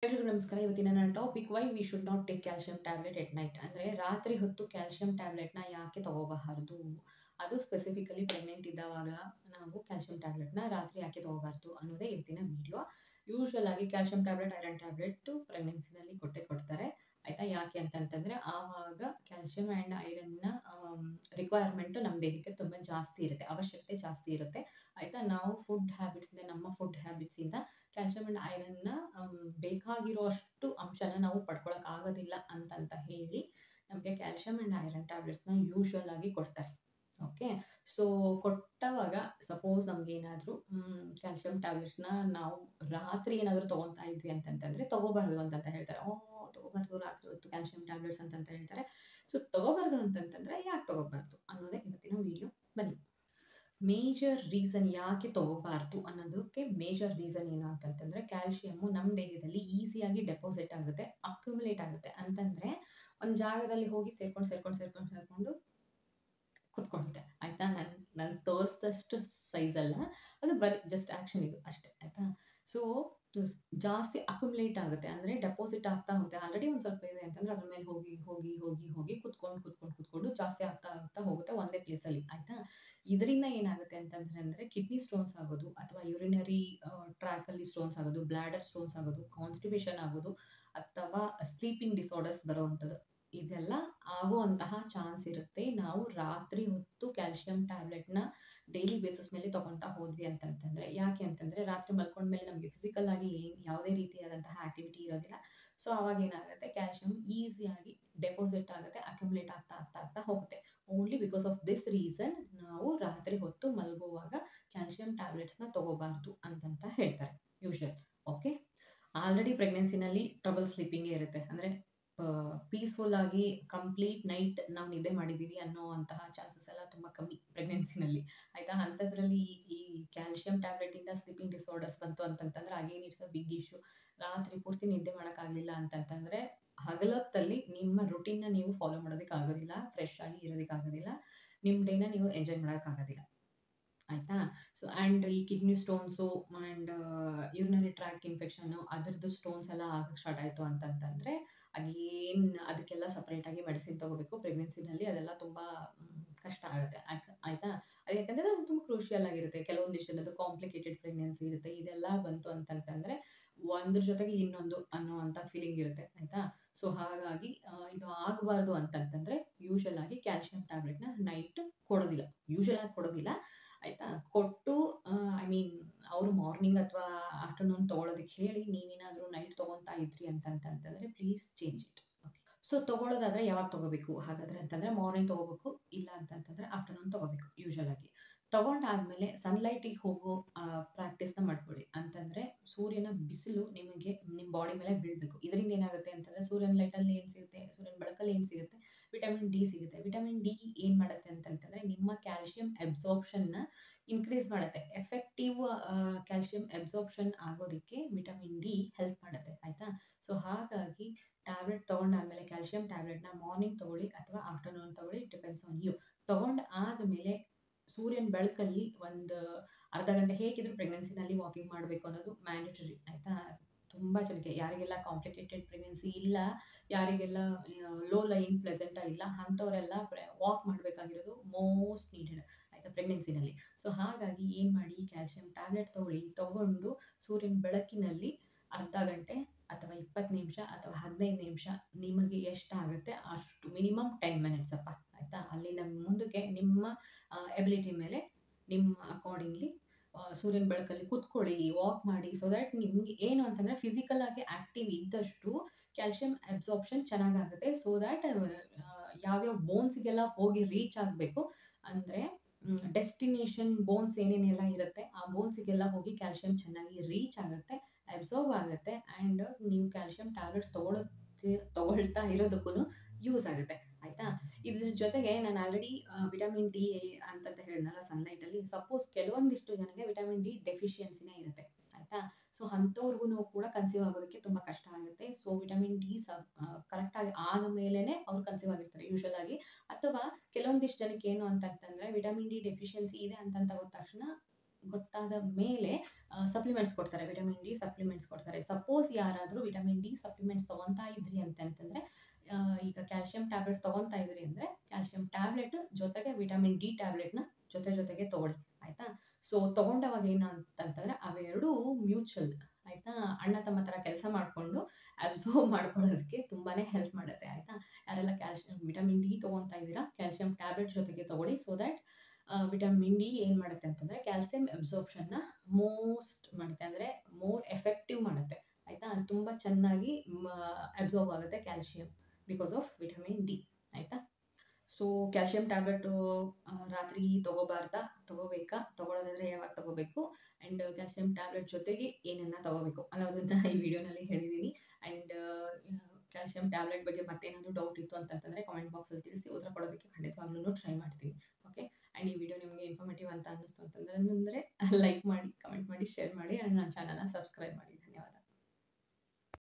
ಎಲ್ರಿಗೂ ನಮಸ್ಕಾರ. ಇವತ್ತಿನ ನನ್ನ topic why we should not take calcium tablet at night. ಅಂದರೆ ರಾತ್ರಿ ಹೊತ್ತು ಕ್ಯಾಲ್ಸಿಯಂ ಟ್ಯಾಬ್ಲೆಟ್ನ ಯಾಕೆ ತಗೋಬಾರದು, ಅದು ಸ್ಪೆಸಿಫಿಕಲಿ ಪ್ರೆಗ್ನೆಂಟ್ ಇದ್ದಾವಾಗ ನಾವು ಕ್ಯಾಲ್ಸಿಯಂ ಟ್ಯಾಬ್ಲೆಟ್ನ ರಾತ್ರಿ ಯಾಕೆ ತಗೋಬಾರ್ದು ಅನ್ನೋದೇ ಇವತ್ತಿನ ವಿಡಿಯೋ. ಯೂಶುವಲ್ ಆಗಿ ಕ್ಯಾಲ್ಸಿಯಂ ಟ್ಯಾಬ್ಲೆಟ್, ಐರನ್ ಟ್ಯಾಬ್ಲೆಟ್ ಪ್ರೆಗ್ನೆನ್ಸಿನಲ್ಲಿ ಕೊಡ್ತಾರೆ ಆಯಿತಾ. ಯಾಕೆ ಅಂತಂತಂದರೆ ಆವಾಗ ಕ್ಯಾಲ್ಸಿಯಂ ಆ್ಯಂಡ್ ಐರನ್ನ ರಿಕ್ವೈರ್ಮೆಂಟು ನಮ್ಮ ದೇಹಕ್ಕೆ ತುಂಬ ಜಾಸ್ತಿ ಇರುತ್ತೆ, ಅವಶ್ಯಕತೆ ಜಾಸ್ತಿ ಇರುತ್ತೆ ಆಯಿತಾ. ನಾವು ನಮ್ಮ ಫುಡ್ ಹ್ಯಾಬಿಟ್ಸಿಂದ ಕ್ಯಾಲ್ಸಿಯಂ ಆ್ಯಂಡ್ ಐರನ್ನ ಬೇಕಾಗಿರೋಷ್ಟು ಅಂಶನ ನಾವು ಪಡ್ಕೊಳಕ್ಕಾಗೋದಿಲ್ಲ ಅಂತಂತ ಹೇಳಿ ನಮಗೆ ಕ್ಯಾಲ್ಸಿಯಂ ಆ್ಯಂಡ್ ಐರನ್ ಟ್ಯಾಬ್ಲೆಟ್ಸ್ನ ಯೂಶುವಲ್ ಆಗಿ ಕೊಡ್ತಾರೆ. ಓಕೆ, ಸೊ ಕೊಟ್ಟವಾಗ ಸಪೋಸ್ ನಮಗೇನಾದರೂ ಕ್ಯಾಲ್ಸಿಯಂ ಟ್ಯಾಬ್ಲೆಟ್ಸ್ನ ನಾವು ರಾತ್ರಿ ಏನಾದರೂ ತೊಗೊತಾ ಇದ್ವಿ ಅಂತಂತಂದರೆ ತೊಗೋಬಾರ್ದು ಅಂತಂತ ಹೇಳ್ತಾರೆ. ತೊಗೋಬಾರ್ದು ರಾತ್ರಿ ಹೊತ್ತು ಕ್ಯಾಲ್ಸಿಯಂ ಟ್ಯಾಬ್ಲೆಟ್ಸ್ ಅಂತಂತ ಹೇಳ್ತಾರೆ. ಸೊ ತೊಗೋಬಾರ್ದು ಅಂತಂತಂದರೆ ಯಾಕೆ ತೊಗೋಬಾರ್ದು ಅನ್ನೋದೇ ಇವತ್ತಿನ ವಿಡಿಯೋ. ಬನ್ನಿ, ಮೇಜರ್ ರೀಸನ್ ಯಾಕೆ ತಗೋಬಾರ್ದು ಅನ್ನೋದಕ್ಕೆ ಮೇಜರ್ ರೀಸನ್ ಏನು ಅಂತಂತಂದರೆ ಕ್ಯಾಲ್ಸಿಯಮ್ಮು ನಮ್ಮ ದೇಹದಲ್ಲಿ ಈಸಿಯಾಗಿ ಡೆಪಾಸಿಟ್ ಆಗುತ್ತೆ, ಅಕ್ಯುಮುಲೇಟ್ ಆಗುತ್ತೆ. ಅಂತಂದರೆ ಒಂದು ಜಾಗದಲ್ಲಿ ಹೋಗಿ ಸೇರ್ಕೊಂಡು ಕುತ್ಕೊಳ್ಳುತ್ತೆ ಆಯಿತಾ. ನಾನು ತೋರಿಸಿದಷ್ಟು ಸೈಜ್ ಅಲ್ಲ, ಅದು ಬರೀ ಜಸ್ಟ್ ಆ್ಯಕ್ಷನ್ ಇದು ಅಷ್ಟೇ ಆಯಿತಾ. ಸೊ ಜಾಸ್ತಿ ಅಕ್ಯುಮುಲೇಟ್ ಆಗುತ್ತೆ, ಅಂದರೆ ಡೆಪಾಸಿಟ್ ಆಗ್ತಾ ಹೋಗುತ್ತೆ. ಆಲ್ರೆಡಿ ಒಂದು ಸ್ವಲ್ಪ ಇದೆ ಅಂತಂದರೆ ಅದ್ರ ಮೇಲೆ ಹೋಗಿ ಕುತ್ಕೊಂಡು ಜಾಸ್ತಿ ಆಗ್ತಾ ಹೋಗುತ್ತೆ ಒಂದೇ ಪ್ಲೇಸಲ್ಲಿ ಆಯಿತಾ. ಇದರಿಂದ ಏನಾಗುತ್ತೆ ಅಂತಂದರೆ ಕಿಡ್ನಿ ಸ್ಟೋನ್ಸ್ ಆಗೋದು, ಅಥವಾ ಯೂರಿನರಿ ಟ್ರ್ಯಾಕಲ್ಲಿ ಸ್ಟೋನ್ಸ್ ಆಗೋದು, ಬ್ಲ್ಯಾಡರ್ ಸ್ಟೋನ್ಸ್ ಆಗೋದು, ಕಾನ್ಸ್ಟಿಪೇಷನ್ ಆಗೋದು, ಅಥವಾ ಸ್ಲೀಪಿಂಗ್ ಡಿಸಾರ್ಡರ್ಸ್ ಬರೋವಂಥದ್ದು, ಇದೆಲ್ಲ ಆಗುವಂತಹ ಚಾನ್ಸ್ ಇರುತ್ತೆ ನಾವು ರಾತ್ರಿ ಹೊತ್ತು ಕ್ಯಾಲ್ಸಿಯಂ ಟ್ಯಾಬ್ಲೆಟ್ನ ಡೈಲಿ ಬೇಸಿಸ್ ಮೇಲೆ ತೊಗೊತಾ ಹೋದ್ವಿ ಅಂತಂತಂದರೆ. ಯಾಕೆ ಅಂತಂದರೆ ರಾತ್ರಿ ಮಲ್ಕೊಂಡ್ಮೇಲೆ ನಮಗೆ ಫಿಸಿಕಲ್ ಆಗಿ ಯಾವುದೇ ರೀತಿಯಾದಂತಹ ಆ್ಯಕ್ಟಿವಿಟಿ ಇರೋದಿಲ್ಲ. ಸೊ ಆವಾಗ ಏನಾಗುತ್ತೆ, ಕ್ಯಾಲ್ಸಿಯಂ ಈಸಿಯಾಗಿ ಡೆಪಾಸಿಟ್ ಆಗುತ್ತೆ, ಅಕ್ಯುಮುಲೇಟ್ ಆಗ್ತಾ ಹೋಗುತ್ತೆ. Only because of this reason ನಾವು ರಾತ್ರಿ ಹೊತ್ತು ಮಲಗುವಾಗ ಕ್ಯಾಲ್ಸಿಯಂ ಟ್ಯಾಬ್ಲೆಟ್ಸ್ನ ತೊಗೋಬಾರ್ದು ಅಂತಂತ ಹೇಳ್ತಾರೆ ಯೂಶುವಲ್. ಓಕೆ, ಆಲ್ರೆಡಿ ಪ್ರೆಗ್ನೆನ್ಸಿನಲ್ಲಿ ಟ್ರಬಲ್ ಸ್ಲೀಪಿಂಗೇ ಇರುತ್ತೆ, ಅಂದರೆ ಪೀಸ್ಫುಲ್ ಆಗಿ ಕಂಪ್ಲೀಟ್ ನೈಟ್ ನಾವು ನಿದ್ದೆ ಮಾಡಿದ್ದೀವಿ ಅನ್ನೋವಂತಹ ಚಾನ್ಸಸ್ ಎಲ್ಲ ತುಂಬ ಕಮ್ಮಿ ಪ್ರೆಗ್ನೆನ್ಸಿನಲ್ಲಿ ಆಯಿತಾ. ಅಂಥದ್ರಲ್ಲಿ ಈ ಕ್ಯಾಲ್ಸಿಯಂ ಟ್ಯಾಬ್ಲೆಟಿಂದ ಸ್ಲೀಪಿಂಗ್ ಡಿಸಾರ್ಡರ್ಸ್ ಬಂತು ಅಂತಂತಂದರೆ again it's a big issue. ರಾತ್ರಿ ಪೂರ್ತಿ ನಿದ್ದೆ ಮಾಡೋಕ್ಕಾಗಲಿಲ್ಲ ಅಂತಂತಂದರೆ ಹಗಲೊತ್ತಲ್ಲಿ ನಿಮ್ಮ ರುಟೀನ್ನ ನೀವು ಫಾಲೋ ಮಾಡೋದಕ್ಕಾಗೋದಿಲ್ಲ, ಫ್ರೆಶ್ ಆಗಿ ಇರೋದಕ್ಕಾಗೋದಿಲ್ಲ, ನಿಮ್ಮ ಡೇನ ನೀವು ಎಂಜಾಯ್ ಮಾಡೋಕ್ಕಾಗೋದಿಲ್ಲ ಆಯಿತಾ. ಸೊ ಆ್ಯಂಡ್ ಈ kidney stones and urinary track infection ಅದರದ್ದು ಸ್ಟೋನ್ಸ್ ಎಲ್ಲ ಆಗಕ್ಕೆ ಸ್ಟಾರ್ಟ್ ಆಯಿತು ಅಂತಂತಂದರೆ ಅಗೇನ್ ಅದಕ್ಕೆಲ್ಲ ಸಪ್ರೇಟಾಗಿ ಮೆಡಿಸಿನ್ ತೊಗೋಬೇಕು. ಪ್ರೆಗ್ನೆನ್ಸಿನಲ್ಲಿ ಅದೆಲ್ಲ ತುಂಬ ಕಷ್ಟ ಆಗುತ್ತೆ ಆಯಿತಾ. ಅದು ಯಾಕಂದರೆ ಅದು ತುಂಬ ಕ್ರೂಷಿಯಲ್ ಆಗಿರುತ್ತೆ. ಕೆಲವೊಂದಿಷ್ಟು ಜನದ್ದು ಕಾಂಪ್ಲಿಕೇಟೆಡ್ ಪ್ರೆಗ್ನೆನ್ಸಿ ಇರುತ್ತೆ. ಇದೆಲ್ಲ ಬಂತು ಅಂತಂತಂದರೆ ಒಂದ್ರ ಜೊತೆಗೆ ಇನ್ನೊಂದು ಅನ್ನೋವಂಥ ಫೀಲಿಂಗ್ ಇರುತ್ತೆ ಆಯಿತಾ. ಸೊ ಹಾಗಾಗಿ ಇದು ಆಗಬಾರ್ದು ಅಂತಂತಂದರೆ ಯೂಶುವಲ್ ಆಗಿ ಕ್ಯಾಲ್ಸಿಯಂ ಟ್ಯಾಬ್ಲೆಟ್ನ ನೈಟ್ ಕೊಡೋದಿಲ್ಲ, ಯೂಶುವಲ್ ಆಗಿ ಕೊಡೋದಿಲ್ಲ ಆಯಿತಾ. ಕೊಟ್ಟು ಐ ಮೀನ್ ಅವರು ಮಾರ್ನಿಂಗ್ ಅಥವಾ ಆಫ್ಟರ್ನೂನ್ ತೊಗೊಳೋದಕ್ಕೆ ಹೇಳಿ ನೀವೇನಾದರೂ ನೈಟ್ ತೊಗೊತಾ ಇದ್ರಿ ಅಂತಂತಂದರೆ please change it. Okay, so ತೊಗೊಳೋದಾದರೆ ಯಾವಾಗ ತೊಗೋಬೇಕು ಹಾಗಾದರೆ ಅಂತಂದರೆ ಮಾರ್ನಿಂಗ್ ತೊಗೋಬೇಕು, ಇಲ್ಲ ಅಂತಂತಂದರೆ ಆಫ್ಟರ್ನೂನ್ ತೊಗೋಬೇಕು. ಯೂಶುವಲ್ ಆಗಿ ತೊಗೊಂಡಾದಮೇಲೆ ಸನ್ಲೈಟಿಗೆ ಹೋಗೋ ಪ್ರಾಕ್ಟೀಸ್ನ ಮಾಡ್ಕೊಳ್ಳಿ. ಅಂತಂದರೆ ಸೂರ್ಯನ ಬಿಸಿಲು ನಿಮಗೆ ನಿಮ್ಮ ಬಾಡಿ ಮೇಲೆ ಬೀಳಬೇಕು. ಇದರಿಂದ ಏನಾಗುತ್ತೆ ಅಂತಂದರೆ ಸೂರ್ಯನ ಲೈಟಲ್ಲಿ ಏನು ಸಿಗುತ್ತೆ, ಸೂರ್ಯನ ಬೆಳಕಲ್ಲಿ ಏನು ಸಿಗುತ್ತೆ, ವಿಟಮಿನ್ ಡಿ ಸಿಗುತ್ತೆ. ವಿಟಮಿನ್ ಡಿ ಏನು ಮಾಡುತ್ತೆ ಅಂತಂತಂದರೆ ನಿಮ್ಮ ಕ್ಯಾಲ್ಸಿಯಂ ಅಬ್ಸಾರ್ಪ್ಷನ್ನ ಇನ್ಕ್ರೀಸ್ ಮಾಡುತ್ತೆ. ಎಫೆಕ್ಟಿವ್ ಕ್ಯಾಲ್ಸಿಯಂ ಅಬ್ಸಾರ್ಪ್ಷನ್ ಆಗೋದಕ್ಕೆ ವಿಟಮಿನ್ ಡಿ ಹೆಲ್ಪ್ ಮಾಡುತ್ತೆ ಆಯಿತಾ. ಸೊ ಹಾಗಾಗಿ ಟ್ಯಾಬ್ಲೆಟ್ ತೊಗೊಂಡಾದಮೇಲೆ ಕ್ಯಾಲ್ಸಿಯಂ ಟ್ಯಾಬ್ಲೆಟ್ನ ಮಾರ್ನಿಂಗ್ ತೊಗೊಳ್ಳಿ ಅಥವಾ ಆಫ್ಟರ್ನೂನ್ ತೊಗೊಳ್ಳಿ, ಇಟ್ ಡಿಪೆಂಡ್ಸ್ ಆನ್ ಯು. ತೊಗೊಂಡು ಆದಮೇಲೆ ಸೂರ್ಯನ ಬೆಳಕಲ್ಲಿ ಒಂದು ಅರ್ಧ ಗಂಟೆ ಹೇಗಿದ್ರು ಪ್ರೆಗ್ನೆನ್ಸಿನಲ್ಲಿ ವಾಕಿಂಗ್ ಮಾಡಬೇಕು ಅನ್ನೋದು ಮ್ಯಾಂಡೇಟರಿ ಆಯಿತಾ. ತುಂಬ ಜನಕ್ಕೆ, ಯಾರಿಗೆಲ್ಲ ಕಾಂಪ್ಲಿಕೇಟೆಡ್ ಪ್ರೆಗ್ನೆನ್ಸಿ ಇಲ್ಲ, ಯಾರಿಗೆಲ್ಲ ಲೋ ಲೈಯಿಂಗ್ ಪ್ಲೆಸೆಂಟ ಇಲ್ಲ, ಅಂಥವರೆಲ್ಲ ವಾಕ್ ಮಾಡಬೇಕಾಗಿರೋದು ಮೋಸ್ಟ್ ನೀಡೆಡ್ ಆಯಿತಾ ಪ್ರೆಗ್ನೆನ್ಸಿನಲ್ಲಿ. ಸೊ ಹಾಗಾಗಿ ಏನು ಮಾಡಿ, ಕ್ಯಾಲ್ಸಿಯಂ ಟ್ಯಾಬ್ಲೆಟ್ ತೊಗೊಂಡು ಸೂರ್ಯನ ಬೆಳಕಿನಲ್ಲಿ ಅರ್ಧ ಗಂಟೆ ಅಥವಾ 20 ನಿಮಿಷ ಅಥವಾ 15 ನಿಮಿಷ ನಿಮಗೆ ಎಷ್ಟಾಗುತ್ತೆ ಅಷ್ಟು, ಮಿನಿಮಮ್ 10 ಮಿನಿಟ್ಸ್ ಅಪ್ಪ ಆಯಿತಾ. ಅಲ್ಲಿಂದ ಮುಂದಕ್ಕೆ ನಿಮ್ಮ ಎಬಿಲಿಟಿ ಮೇಲೆ ನಿಮ್ಮ ಅಕಾರ್ಡಿಂಗ್ಲಿ ಸೂರ್ಯನ ಬೆಳಕಲ್ಲಿ ಕೂತ್ಕೊಳ್ಳಿ, ವಾಕ್ ಮಾಡಿ. ಸೊ ದ್ಯಾಟ್ ನಿಮಗೆ ಏನು ಅಂತಂದರೆ ಫಿಸಿಕಲ್ ಆಗಿ ಆ್ಯಕ್ಟಿವ್ ಇದ್ದಷ್ಟು ಕ್ಯಾಲ್ಸಿಯಂ ಅಬ್ಸಾರ್ಪ್ಷನ್ ಚೆನ್ನಾಗಾಗುತ್ತೆ. ಸೊ ದ್ಯಾಟ್ ಯಾವ್ಯಾವ ಬೋನ್ಸಿಗೆಲ್ಲ ಹೋಗಿ ರೀಚ್ ಆಗಬೇಕು, ಅಂದರೆ ಡೆಸ್ಟಿನೇಷನ್ ಬೋನ್ಸ್ ಏನೇನೆಲ್ಲ ಇರುತ್ತೆ ಆ ಬೋನ್ಸಿಗೆಲ್ಲ ಹೋಗಿ ಕ್ಯಾಲ್ಸಿಯಂ ಚೆನ್ನಾಗಿ ರೀಚ್ ಆಗುತ್ತೆ, ಅಬ್ಸಾರ್ಬ್ ಆಗುತ್ತೆ. ಆ್ಯಂಡ್ ನೀವು ಕ್ಯಾಲ್ಸಿಯಂ ಟ್ಯಾಬ್ಲೆಟ್ಸ್ ತೊಗೊಳ್ತಾ ಇರೋದಕ್ಕೂ ಯೂಸ್ ಆಗುತ್ತೆ ಆಯಿತಾ. ಇದ್ರ ಜೊತೆಗೆ ನಾನು ಆಲ್ರೆಡಿ ವಿಟಮಿನ್ ಡಿ ಅಂತಂತ ಹೇಳಿದ್ನಲ್ಲ ಸನ್ಲೈಟಲ್ಲಿ, ಸಪೋಸ್ ಕೆಲವೊಂದಿಷ್ಟು ಜನಕ್ಕೆ ವಿಟಮಿನ್ ಡಿ ಡೆಫಿಷಿಯನ್ಸಿನೇ ಇರುತ್ತೆ ಆಯಿತಾ. ಸೊ ಅಂಥವ್ರಿಗೂ ಕೂಡ ಕನ್ಸೀವ್ ಆಗೋದಕ್ಕೆ ತುಂಬ ಕಷ್ಟ ಆಗುತ್ತೆ. ಸೊ ವಿಟಮಿನ್ ಡಿ ಕರೆಕ್ಟಾಗಿ ಆದ ಮೇಲೇ ಅವ್ರು ಕನ್ಸೀವ್ ಆಗಿರ್ತಾರೆ ಯೂಶುವಲ್ ಆಗಿ. ಅಥವಾ ಕೆಲವೊಂದಿಷ್ಟು ಜನಕ್ಕೆ ಏನು ಅಂತಂತಂದರೆ ವಿಟಮಿನ್ ಡಿ ಡೆಫಿಷಿಯನ್ಸಿ ಇದೆ ಅಂತಂತ ಹೋದ ತಕ್ಷಣ ಗೊತ್ತಾದ ಮೇಲೆ ಸಪ್ಲಿಮೆಂಟ್ಸ್ ಕೊಡ್ತಾರೆ, ವಿಟಮಿನ್ ಡಿ ಸಪ್ಲಿಮೆಂಟ್ಸ್ ಕೊಡ್ತಾರೆ. ಸಪೋಸ್ ಯಾರಾದರೂ ವಿಟಮಿನ್ ಡಿ ಸಪ್ಲಿಮೆಂಟ್ಸ್ ತೊಗೊತಾ ಇದ್ರಿ ಅಂತಂತಂದರೆ, ಈಗ ಕ್ಯಾಲ್ಸಿಯಂ ಟ್ಯಾಬ್ಲೆಟ್ ತೊಗೊತಾ ಇದ್ರಿ ಅಂದರೆ ಕ್ಯಾಲ್ಸಿಯಂ ಟ್ಯಾಬ್ಲೆಟ್ ಜೊತೆಗೆ ವಿಟಮಿನ್ ಡಿ ಟ್ಯಾಬ್ಲೆಟ್ನ ಜೊತೆಗೆ ತೊಗೊಳ್ಳಿ, ಆಯಿತಾ. ಸೊ ತೊಗೊಂಡವಾಗ ಏನಂತಂತಂದರೆ ಅವೆರಡೂ ಮ್ಯೂಚುವಲ್, ಆಯಿತಾ. ಅಣ್ಣ ತಮ್ಮ ಥರ ಕೆಲಸ ಮಾಡಿಕೊಂಡು ಅಬ್ಸರ್ವ್ ಮಾಡ್ಕೊಳ್ಳೋದಕ್ಕೆ ತುಂಬಾ ಹೆಲ್ಪ್ ಮಾಡುತ್ತೆ, ಆಯಿತಾ. ಯಾರೆಲ್ಲ ವಿಟಮಿನ್ ಡಿ ತೊಗೊತಾ ಇದ್ದೀರಾ, ಕ್ಯಾಲ್ಸಿಯಂ ಟ್ಯಾಬ್ಲೆಟ್ ಜೊತೆಗೆ ತೊಗೊಳ್ಳಿ. ಸೊ ದ್ಯಾಟ್ ವಿಟಮಿನ್ ಡಿ ಏನು ಮಾಡುತ್ತೆ ಅಂತಂದರೆ ಕ್ಯಾಲ್ಸಿಯಂ ಅಬ್ಸಾರ್ಪ್ಷನ್ನ ಮಾಡುತ್ತೆ, ಅಂದರೆ ಮೋರ್ ಎಫೆಕ್ಟಿವ್ ಮಾಡುತ್ತೆ, ಆಯಿತಾ. ತುಂಬ ಚೆನ್ನಾಗಿ ಅಬ್ಸಾರ್ಬ್ ಆಗುತ್ತೆ calcium because of vitamin D, ಆಯಿತಾ. ಸೊ ಕ್ಯಾಲ್ಸಿಯಂ ಟ್ಯಾಬ್ಲೆಟು ರಾತ್ರಿ ತೊಗೋಬೇಕಾ, ತೊಗೊಳ್ಳೋದಾದರೆ ಯಾವಾಗ ತೊಗೋಬೇಕು, ಆ್ಯಂಡ್ ಕ್ಯಾಲ್ಸಿಯಂ ಟ್ಯಾಬ್ಲೆಟ್ ಜೊತೆಗೆ ಏನನ್ನ ತೊಗೋಬೇಕು ಅನ್ನೋದನ್ನ ಈ ವಿಡಿಯೋನಲ್ಲಿ ಹೇಳಿದ್ದೀನಿ. ಆ್ಯಂಡ್ ಕ್ಯಾಲ್ಸಿಯಂ ಟ್ಯಾಬ್ಲೆಟ್ ಬಗ್ಗೆ ಮತ್ತೇನಾದರೂ ಡೌಟ್ ಇತ್ತು ಅಂತಂತಂದರೆ ಕಾಮೆಂಟ್ ಬಾಕ್ಸಲ್ಲಿ ತಿಳಿಸಿ, ಉತ್ತರ ಕೊಡೋದಕ್ಕೆ ಖಂಡಿತವಾಗ್ಲೂ ಟ್ರೈ ಮಾಡ್ತೀನಿ. ಓಕೆ. ಆ್ಯಂಡ್ ಈ ವಿಡಿಯೋ ನಿಮಗೆ ಇನ್ಫಾರ್ಮೇಟಿವ್ ಅಂತ ಅನ್ನಿಸ್ತು ಅಂತಂದರೆ ಲೈಕ್ ಮಾಡಿ, ಕಮೆಂಟ್ ಮಾಡಿ, ಶೇರ್ ಮಾಡಿ, ಆ್ಯಂಡ್ ನನ್ನ ಚಾನಲ್ನ ಸಬ್ಸ್ಕ್ರೈಬ್ ಮಾಡಿ.